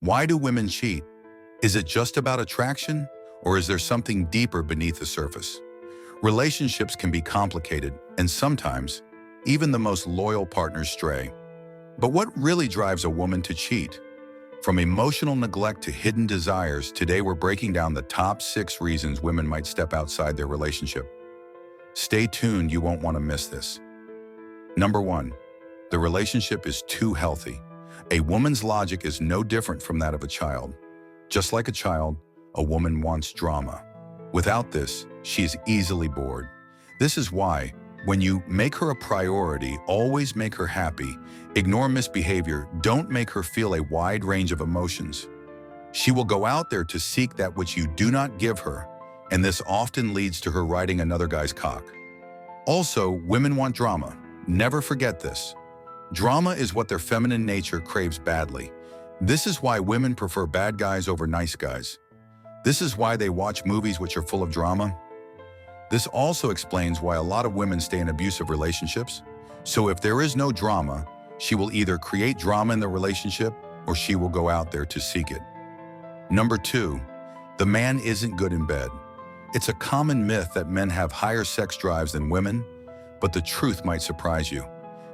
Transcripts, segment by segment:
Why do women cheat? Is it just about attraction, or is there something deeper beneath the surface? Relationships can be complicated, and sometimes, even the most loyal partners stray. But what really drives a woman to cheat? From emotional neglect to hidden desires, today we're breaking down the top 6 reasons women might step outside their relationship. Stay tuned, you won't want to miss this. Number 1, the relationship is too healthy. A woman's logic is no different from that of a child. Just like a child, a woman wants drama. Without this, she is easily bored. This is why, when you make her a priority, always make her happy, ignore misbehavior, don't make her feel a wide range of emotions. She will go out there to seek that which you do not give her, and this often leads to her riding another guy's cock. Also, women want drama. Never forget this. Drama is what their feminine nature craves badly. This is why women prefer bad guys over nice guys. This is why they watch movies which are full of drama. This also explains why a lot of women stay in abusive relationships. So if there is no drama, she will either create drama in the relationship or she will go out there to seek it. Number 2, the man isn't good in bed. It's a common myth that men have higher sex drives than women, but the truth might surprise you.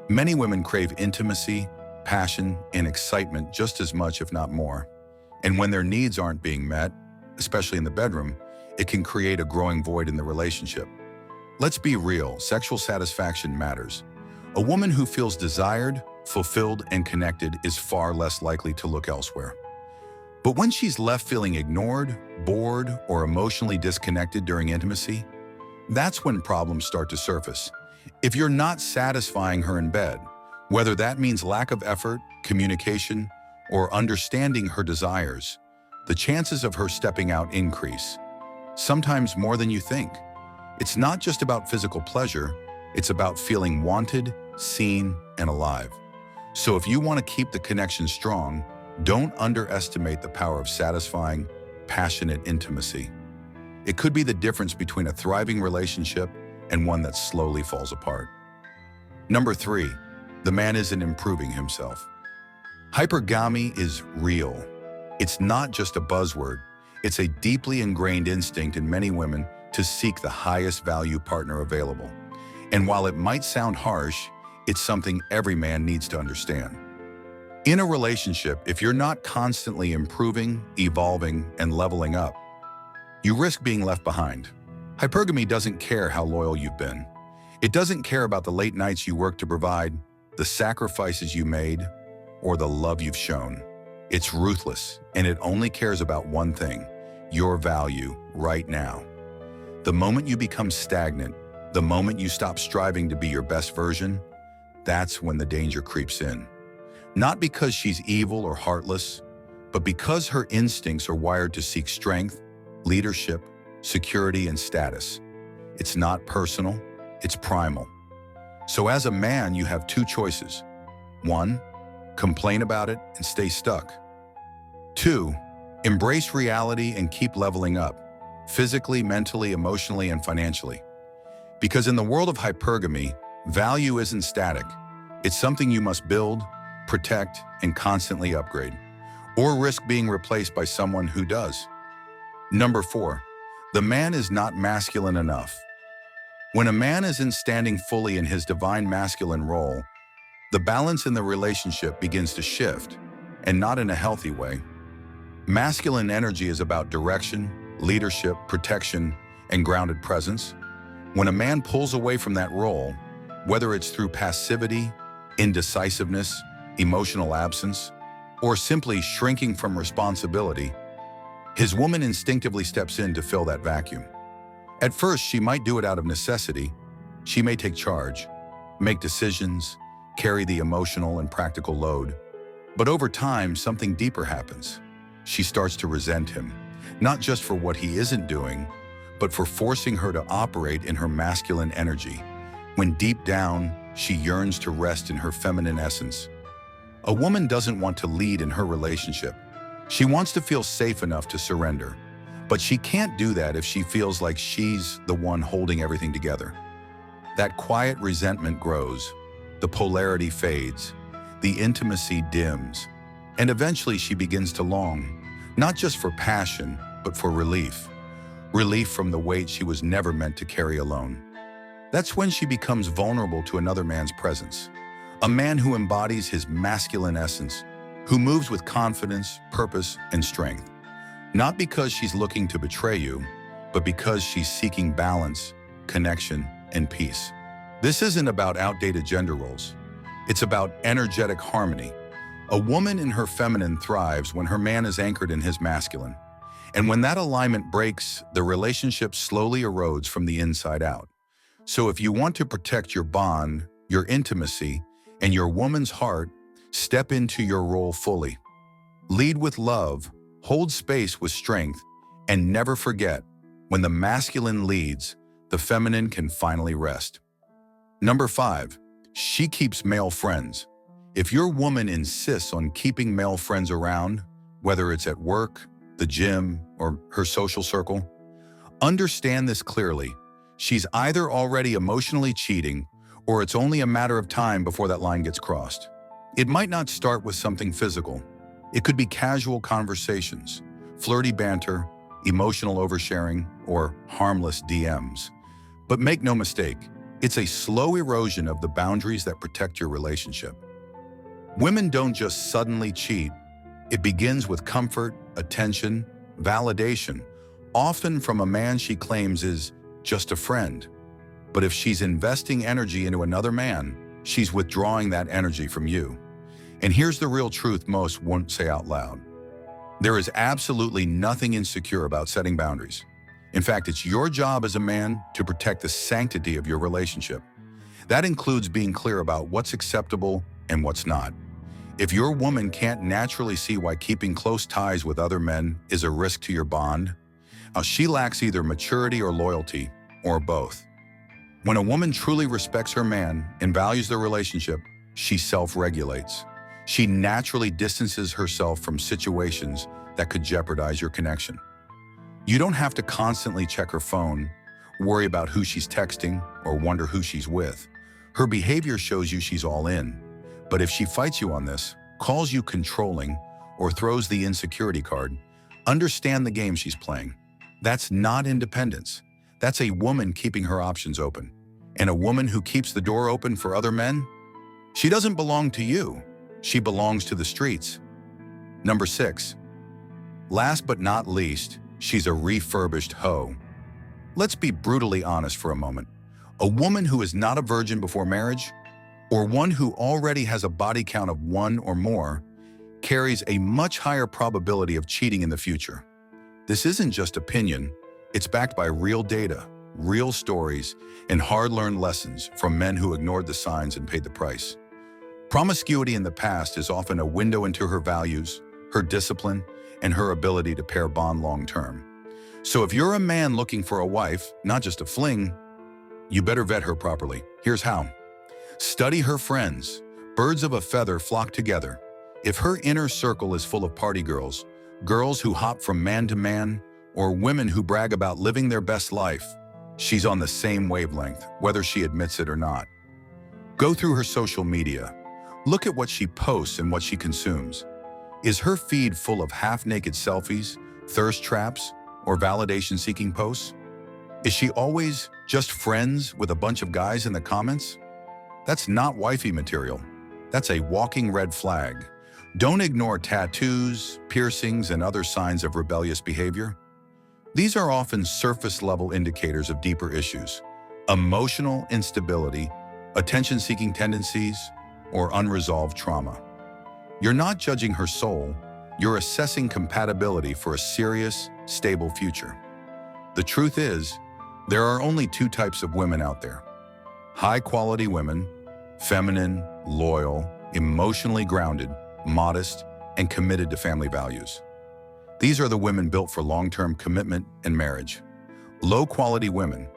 Many women crave intimacy, passion, and excitement just as much, if not more. And when their needs aren't being met, especially in the bedroom, it can create a growing void in the relationship. Let's be real, sexual satisfaction matters. A woman who feels desired, fulfilled, and connected is far less likely to look elsewhere. But when she's left feeling ignored, bored, or emotionally disconnected during intimacy, that's when problems start to surface. If you're not satisfying her in bed, whether that means lack of effort, communication, or understanding her desires, the chances of her stepping out increase, sometimes more than you think. It's not just about physical pleasure, it's about feeling wanted, seen, and alive. So if you want to keep the connection strong, don't underestimate the power of satisfying, passionate intimacy. It could be the difference between a thriving relationship and one that slowly falls apart. Number 3, the man isn't improving himself. Hypergamy is real. It's not just a buzzword. It's a deeply ingrained instinct in many women to seek the highest value partner available. And while it might sound harsh, it's something every man needs to understand. In a relationship, if you're not constantly improving, evolving, and leveling up, you risk being left behind. Hypergamy doesn't care how loyal you've been. It doesn't care about the late nights you worked to provide, the sacrifices you made, or the love you've shown. It's ruthless, and it only cares about one thing: your value right now. The moment you become stagnant, the moment you stop striving to be your best version, that's when the danger creeps in. Not because she's evil or heartless, but because her instincts are wired to seek strength, leadership, security, and status. It's not personal, it's primal. So as a man, you have 2 choices. 1, complain about it and stay stuck. 2, embrace reality and keep leveling up, physically, mentally, emotionally, and financially. Because in the world of hypergamy, value isn't static. It's something you must build, protect, and constantly upgrade, or risk being replaced by someone who does. Number 4, the man is not masculine enough. When a man isn't standing fully in his divine masculine role, the balance in the relationship begins to shift, and not in a healthy way. Masculine energy is about direction, leadership, protection, and grounded presence. When a man pulls away from that role, whether it's through passivity, indecisiveness, emotional absence, or simply shrinking from responsibility, his woman instinctively steps in to fill that vacuum. At first, she might do it out of necessity. She may take charge, make decisions, carry the emotional and practical load. But over time, something deeper happens. She starts to resent him, not just for what he isn't doing, but for forcing her to operate in her masculine energy, when deep down, she yearns to rest in her feminine essence. A woman doesn't want to lead in her relationship. She wants to feel safe enough to surrender, but she can't do that if she feels like she's the one holding everything together. That quiet resentment grows, the polarity fades, the intimacy dims, And eventually she begins to long, not just for passion, but for relief. Relief from the weight she was never meant to carry alone. That's when she becomes vulnerable to another man's presence. A man who embodies his masculine essence, who moves with confidence, purpose, and strength. Not because she's looking to betray you, but because she's seeking balance, connection, and peace. This isn't about outdated gender roles. It's about energetic harmony. A woman in her feminine thrives when her man is anchored in his masculine. And when that alignment breaks, the relationship slowly erodes from the inside out. So if you want to protect your bond, your intimacy, and your woman's heart, step into your role fully. Lead with love, hold space with strength, and never forget, when the masculine leads, the feminine can finally rest. Number 5, she keeps male friends. If your woman insists on keeping male friends around, whether it's at work, the gym, or her social circle, understand this clearly. She's either already emotionally cheating, or it's only a matter of time before that line gets crossed. It might not start with something physical. It could be casual conversations, flirty banter, emotional oversharing, or harmless DMs. But make no mistake, it's a slow erosion of the boundaries that protect your relationship. Women don't just suddenly cheat. It begins with comfort, attention, validation, often from a man she claims is just a friend. But if she's investing energy into another man, she's withdrawing that energy from you. And here's the real truth most won't say out loud. There is absolutely nothing insecure about setting boundaries. In fact, it's your job as a man to protect the sanctity of your relationship. That includes being clear about what's acceptable and what's not. If your woman can't naturally see why keeping close ties with other men is a risk to your bond, she lacks either maturity or loyalty, or both. When a woman truly respects her man and values their relationship, she self-regulates. She naturally distances herself from situations that could jeopardize your connection. You don't have to constantly check her phone, worry about who she's texting, or wonder who she's with. Her behavior shows you she's all in. But if she fights you on this, calls you controlling, or throws the insecurity card, understand the game she's playing. That's not independence. That's a woman keeping her options open. And a woman who keeps the door open for other men? She doesn't belong to you. She belongs to the streets. Number 6. Last but not least, she's a refurbished hoe. Let's be brutally honest for a moment. A woman who is not a virgin before marriage, or one who already has a body count of 1 or more, carries a much higher probability of cheating in the future. This isn't just opinion, it's backed by real data, real stories, and hard-learned lessons from men who ignored the signs and paid the price. Promiscuity in the past is often a window into her values, her discipline, and her ability to pair bond long-term. So if you're a man looking for a wife, not just a fling, you better vet her properly. Here's how. Study her friends. Birds of a feather flock together. If her inner circle is full of party girls, girls who hop from man to man, or women who brag about living their best life, she's on the same wavelength, whether she admits it or not. Go through her social media. Look at what she posts and what she consumes. Is her feed full of half-naked selfies, thirst traps, or validation-seeking posts? Is she always just friends with a bunch of guys in the comments? That's not wifey material. That's a walking red flag. Don't ignore tattoos, piercings, and other signs of rebellious behavior. These are often surface-level indicators of deeper issues: emotional instability, attention-seeking tendencies, or unresolved trauma. You're not judging her soul, you're assessing compatibility for a serious, stable future. The truth is, there are only 2 types of women out there. High-quality women, feminine, loyal, emotionally grounded, modest, and committed to family values. These are the women built for long-term commitment and marriage. Low-quality women,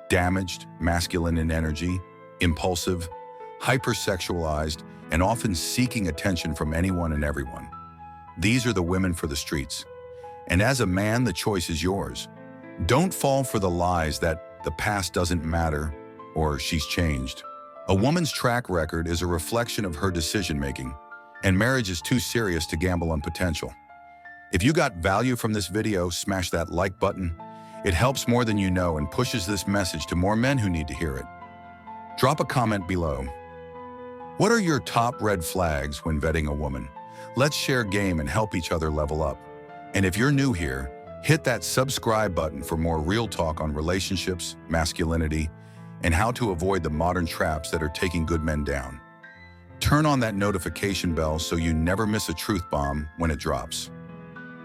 damaged, masculine in energy, impulsive, hypersexualized, and often seeking attention from anyone and everyone. These are the women for the streets. And as a man, the choice is yours. Don't fall for the lies that the past doesn't matter or she's changed. A woman's track record is a reflection of her decision-making, and marriage is too serious to gamble on potential. If you got value from this video, smash that like button. It helps more than you know and pushes this message to more men who need to hear it. Drop a comment below. What are your top red flags when vetting a woman? Let's share game and help each other level up. And if you're new here, hit that subscribe button for more real talk on relationships, masculinity, and how to avoid the modern traps that are taking good men down. Turn on that notification bell so you never miss a truth bomb when it drops.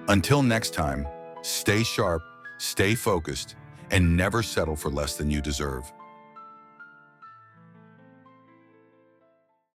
Until next time, stay sharp, stay focused, and never settle for less than you deserve.